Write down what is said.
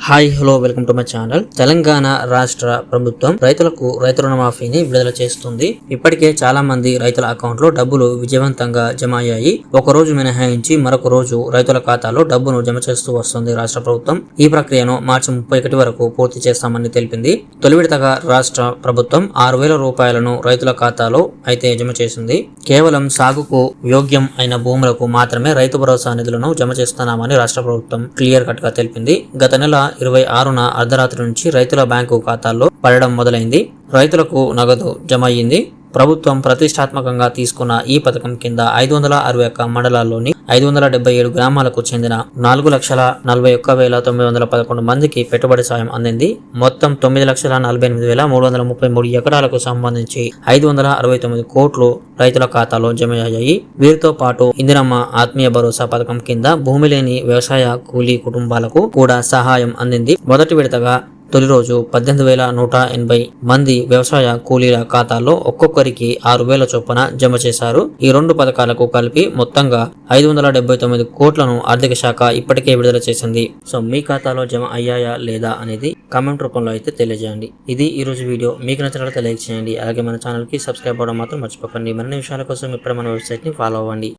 Hi hello welcome to my channel. Telangana రాష్ట్ర ప్రభుత్వం రైతులకు రైతు రుణమాఫీని విడుదల చేస్తుంది. ఇప్పటికే చాలా మంది రైతుల అకౌంట్ లో డబ్బులు విజయవంతంగా జమ అయ్యాయి. ఒక రోజు మినహాయించి మరొక రోజు రైతుల ఖాతాలో డబ్బును జమ చేస్తూ వస్తుంది రాష్ట్ర ప్రభుత్వం. ఈ ప్రక్రియను మార్చి 31 వరకు పూర్తి చేస్తామని తెలిపింది. తొలి విడతగా రాష్ట్ర ప్రభుత్వం 6,000 రూపాయలను రైతుల ఖాతాలో అయితే జమ చేసింది. కేవలం సాగుకు యోగ్యం అయిన భూములకు మాత్రమే రైతు భరోసా నిధులను జమ చేస్తున్నామని రాష్ట్ర ప్రభుత్వం క్లియర్ కట్ గా తెలిపింది. గత నెల 26న అర్ధరాత్రి నుంచి రైతుల బ్యాంకు ఖాతాల్లో పడడం మొదలైంది. రైతులకు నగదు జమ అయ్యింది. ప్రభుత్వం ప్రతిష్టాత్మకంగా తీసుకున్న ఈ పథకం కింద 561 మండలాల్లోని 577 గ్రామాలకు చెందిన 4,41,911 మందికి పెట్టుబడి సాయం అందింది. మొత్తం 9,48,333 ఎకరాలకు సంబంధించి 569 కోట్లు రైతుల ఖాతాలో జమ అయ్యాయి. వీరితో పాటు ఇందిరమ్మ ఆత్మీయ భరోసా పథకం కింద భూమి లేని వ్యవసాయ కూలీ కుటుంబాలకు కూడా సహాయం అందింది. మొదటి విడతగా తొలి రోజు 18,180 మంది వ్యవసాయ కూలీల ఖాతాల్లో ఒక్కొక్కరికి 6,000 చొప్పున జమ చేశారు. ఈ రెండు పథకాలకు కలిపి మొత్తంగా 579 కోట్లను ఆర్థిక శాఖ ఇప్పటికే విడుదల చేసింది. సో మీ ఖాతాలో జమ అయ్యాయా లేదా అనేది కామెంట్ రూపంలో అయితే తెలియజేయండి. ఇది ఈ రోజు వీడియో. మీకు నచ్చినట్లయితే లైక్ చేయండి. అలాగే మన ఛానల్ కి సబ్స్క్రైబ్ అవ్వడం మాత్రం మర్చిపోకండి. మరిన్ని విషయాల కోసం ఇప్పుడు మన వెబ్సైట్ ని ఫాలో అవ్వండి.